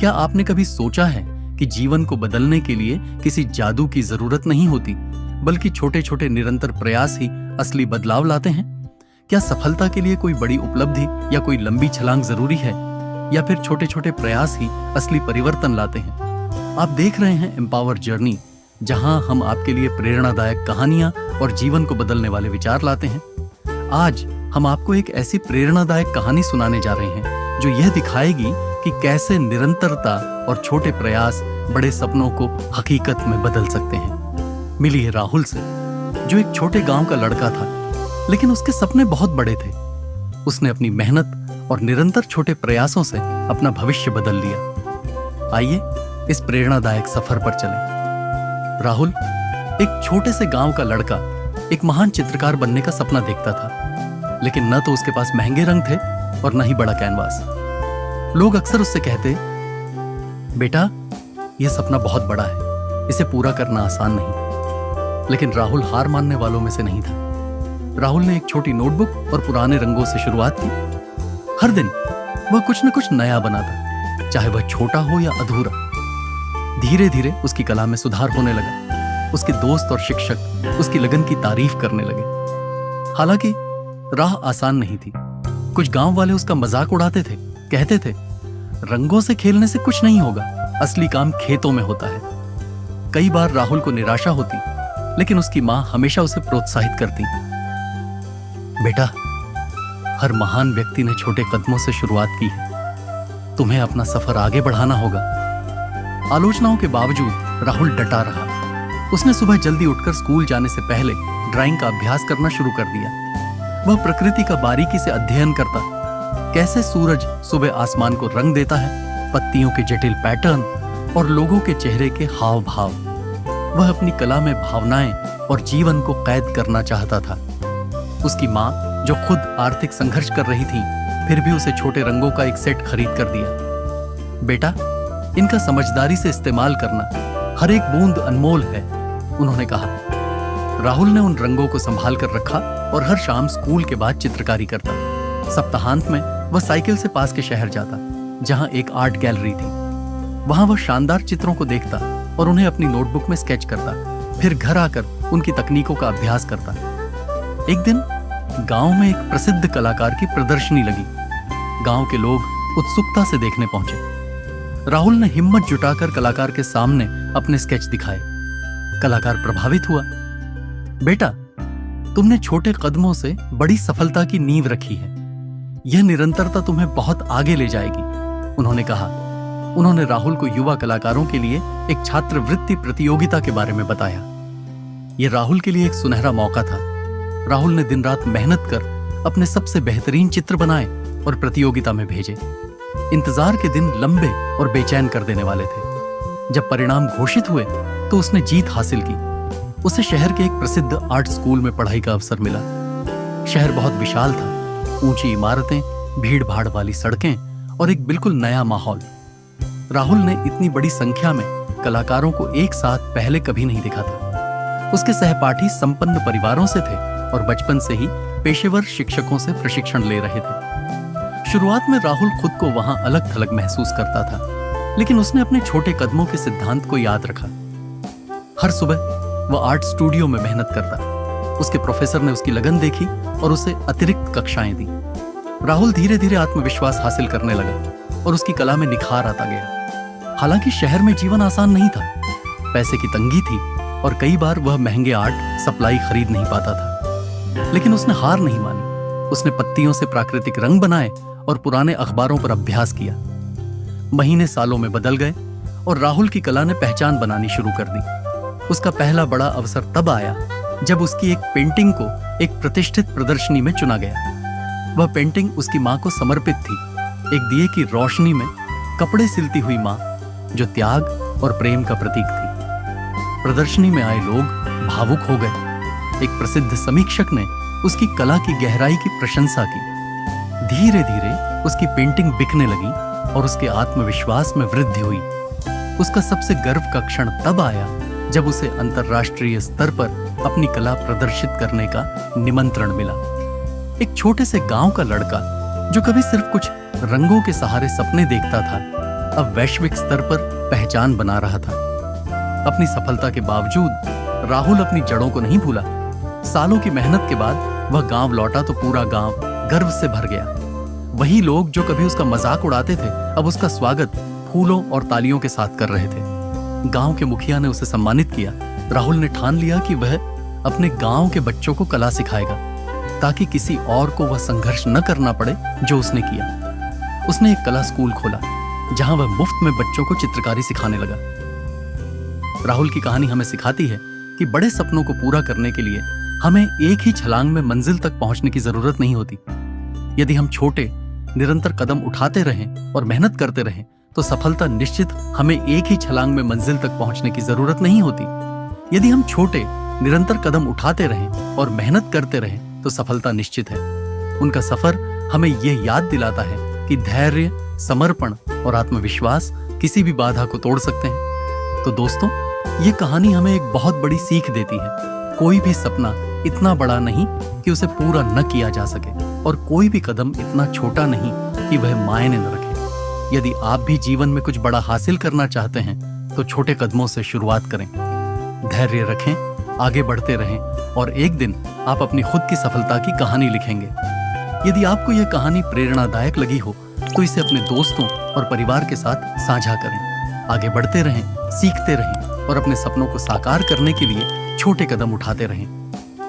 क्या आपने कभी सोचा है कि जीवन को बदलने के लिए किसी जादू की जरूरत नहीं होती, बल्कि छोटे छोटे निरंतर प्रयास ही असली बदलाव लाते हैं? क्या सफलता के लिए कोई बड़ी उपलब्धि या कोई लंबी छलांग जरूरी है, या फिर छोटे छोटे प्रयास ही असली परिवर्तन लाते हैं? आप देख रहे हैं एम्पावर जर्नी, जहां हम आपके लिए प्रेरणादायक कहानियां और जीवन को बदलने वाले विचार लाते हैं। आज हम आपको एक ऐसी प्रेरणादायक कहानी सुनाने जा रहे हैं जो यह दिखाएगी कि कैसे निरंतरता और छोटे प्रयास बड़े सपनों को हकीकत में बदल सकते हैं। मिलिए राहुल से, जो एक छोटे गांव का लड़का था, लेकिन उसके सपने बहुत बड़े थे। उसने अपनी मेहनत और निरंतर छोटे प्रयासों से अपना भविष्य बदल लिया। आइए इस प्रेरणादायक सफर पर चलें। राहुल, एक छोटे से गांव का लड़का, एक महान चित्रकार बनने का सपना देखता था, लेकिन न तो उसके पास महंगे रंग थे और न ही बड़ा कैनवास। लोग अक्सर उससे कहते, बेटा, यह सपना बहुत बड़ा है, इसे पूरा करना आसान नहीं। लेकिन राहुल हार मानने वालों में से नहीं था। राहुल ने एक छोटी नोटबुक और पुराने रंगों से शुरुआत की। हर दिन वह कुछ न कुछ नया बनाता, चाहे वह छोटा हो या अधूरा। धीरे धीरे उसकी कला में सुधार होने लगा। उसके दोस्त और शिक्षक उसकी लगन की तारीफ करने लगे। हालांकि राह आसान नहीं थी। कुछ गांव वाले उसका मजाक उड़ाते थे, कहते थे, रंगों से खेलने से कुछ नहीं होगा, असली काम खेतों में होता है। कई बार राहुल को निराशा होती, लेकिन उसकी मां हमेशा उसे प्रोत्साहित करती। बेटा, हर महान व्यक्ति ने छोटे कदमों से शुरुआत की है, तुम्हें अपना सफर आगे बढ़ाना होगा। आलोचनाओं के बावजूद राहुल डटा रहा। उसने सुबह जल्दी उठकर स्कूल जाने से पहले ड्राइंग का अभ्यास करना शुरू कर दिया। वह प्रकृति का बारीकी से अध्ययन करता, कैसे सूरज सुबह आसमान को रंग देता है, पत्तियों के जटिल पैटर्न और लोगों के चेहरे के हाव भाव। वह अपनी कला में भावनाएं और जीवन को कैद करना चाहता था। उसकी मां, जो खुद आर्थिक संघर्ष कर रही थी, फिर भी उसे छोटे रंगों का एक सेट खरीद कर दिया। बेटा, इनका समझदारी से इस्तेमाल करना, हर एक बूंद अनमोल है, उन्होंने कहा। राहुल ने उन रंगों को संभाल कर रखा और हर शाम स्कूल के बाद चित्रकारी करता। सप्ताहांत में वह साइकिल से पास के शहर जाता, जहां एक आर्ट गैलरी थी। वहां वह शानदार चित्रों को देखता और उन्हें अपनी नोटबुक में स्केच करता, फिर घर आकर उनकी तकनीकों का अभ्यास करता। एक दिन गांव में एक प्रसिद्ध कलाकार की प्रदर्शनी लगी। गांव के लोग उत्सुकता से देखने पहुंचे। राहुल ने हिम्मत जुटाकर कलाकार के सामने अपने स्केच दिखाए। कलाकार प्रभावित हुआ। बेटा, तुमने छोटे कदमों से बड़ी सफलता की नींव रखी है। यह निरंतरता तुम्हें बहुत आगे ले जाएगी, उन्होंने कहा। उन्होंने राहुल को युवा कलाकारों के लिए एक छात्रवृत्ति प्रतियोगिता के बारे में बताया। यह राहुल के लिए एक सुनहरा मौका था। राहुल ने दिन रात मेहनत कर अपने सबसे बेहतरीन चित्र बनाए और प्रतियोगिता में भेजे। इंतजार के दिन लंबे और बेचैन कर देने वाले थे। जब परिणाम घोषित हुए तो उसने जीत हासिल की। उसे शहर के एक प्रसिद्ध आर्ट स्कूल में पढ़ाई का अवसर मिला। शहर बहुत विशाल था, ऊंची इमारतें, भीड़ भाड़ वाली सड़कें और एक बिल्कुल नया माहौल। राहुल ने इतनी बड़ी संख्या में कलाकारों को एक साथ पहले कभी नहीं देखा था। उसके सहपाठी संपन्न परिवारों से थे और बचपन से ही पेशेवर शिक्षकों से प्रशिक्षण ले रहे थे। शुरुआत में राहुल खुद को वहां अलग थलग महसूस करता था, लेकिन उसने अपने छोटे कदमों के सिद्धांत को याद रखा। हर सुबह वह आर्ट स्टूडियो में मेहनत करता। उसके प्रोफेसर ने उसकी लगन देखी और उसे अतिरिक्त कक्षाएं दी। राहुल धीरे धीरे आत्मविश्वास हासिल करने लगा और उसकी कला में निखार आता गया। हालांकि शहर में जीवन आसान नहीं था। पैसे की तंगी थी और कई बार वह महंगे आर्ट सप्लाई खरीद नहीं पाता था, लेकिन उसने हार नहीं मानी। उसने पत्तियों से प्राकृतिक रंग बनाए और पुराने अखबारों पर अभ्यास किया। महीने सालों में बदल गए और राहुल की कला ने पहचान बनानी शुरू कर दी। उसका पहला बड़ा अवसर तब आया जब उसकी एक पेंटिंग को एक प्रतिष्ठित प्रदर्शनी में चुना गया। वह पेंटिंग उसकी मां को समर्पित थी, एक दिए की रोशनी में कपड़े सिलती हुई मां, जो त्याग और प्रेम का प्रतीक थी। प्रदर्शनी में आए लोग भावुक हो गए। एक प्रसिद्ध समीक्षक ने उसकी कला की गहराई की प्रशंसा की। धीरे धीरे उसकी पेंटिंग बिकने लगी और उसके आत्मविश्वास में वृद्धि हुई। उसका सबसे गर्व का क्षण तब आया जब उसे अंतर्राष्ट्रीय स्तर पर अपनी कला प्रदर्शित करने का निमंत्रण मिला। एक छोटे से गांव का लड़का जो कभी सिर्फ कुछ रंगों के सहारे सपने देखता था, अब वैश्विक स्तर पर पहचान बना रहा था। अपनी सफलता के बावजूद राहुल अपनी जड़ों को नहीं भूला। सालों की मेहनत के बाद वह गांव लौटा तो पूरा गांव गर्व से भर गया। वही लोग जो कभी उसका मजाक उड़ाते थे अब उसका स्वागत फूलों और तालियों के साथ कर रहे थे। गांव के मुखिया ने उसे सम्मानित किया। राहुल ने ठान लिया कि वह अपने गांव के बच्चों को कला सिखाएगा ताकि किसी और को वह संघर्ष न करना पड़े जो उसने किया। उसने एक कला स्कूल खोला जहां वह मुफ्त में बच्चों को चित्रकारी सिखाने लगा। राहुल की कहानी हमें सिखाती है कि बड़े सपनों को पूरा करने के लिए हमें एक ही छलांग में मंजिल तक पहुंचने की जरूरत नहीं होती। यदि हम छोटे निरंतर कदम उठाते रहें और मेहनत करते रहें तो सफलता निश्चित हमें एक ही छलांग में मंजिल तक पहुंचने की जरूरत नहीं होती। यदि हम छोटे निरंतर कदम उठाते रहें और मेहनत करते रहें तो सफलता निश्चित है। उनका सफर हमें यह याद दिलाता है कि धैर्य, समर्पण और आत्मविश्वास किसी भी बाधा को तोड़ सकते हैं। तो दोस्तों, ये कहानी हमें एक बहुत बड़ी सीख देती है। कोई भी सपना इतना बड़ा नहीं कि उसे पूरा न किया जा सके और कोई भी कदम इतना छोटा नहीं कि वह मायने न रखे। यदि आप भी जीवन में कुछ बड़ा हासिल करना चाहते हैं तो छोटे कदमों से शुरुआत करें, धैर्य रखें, आगे बढ़ते रहें और एक दिन आप अपनी खुद की सफलता की कहानी लिखेंगे। यदि आपको यह कहानी प्रेरणादायक लगी हो तो इसे अपने दोस्तों और परिवार के साथ साझा करें। आगे बढ़ते रहें, सीखते रहें और अपने सपनों को साकार करने के लिए छोटे कदम उठाते रहें।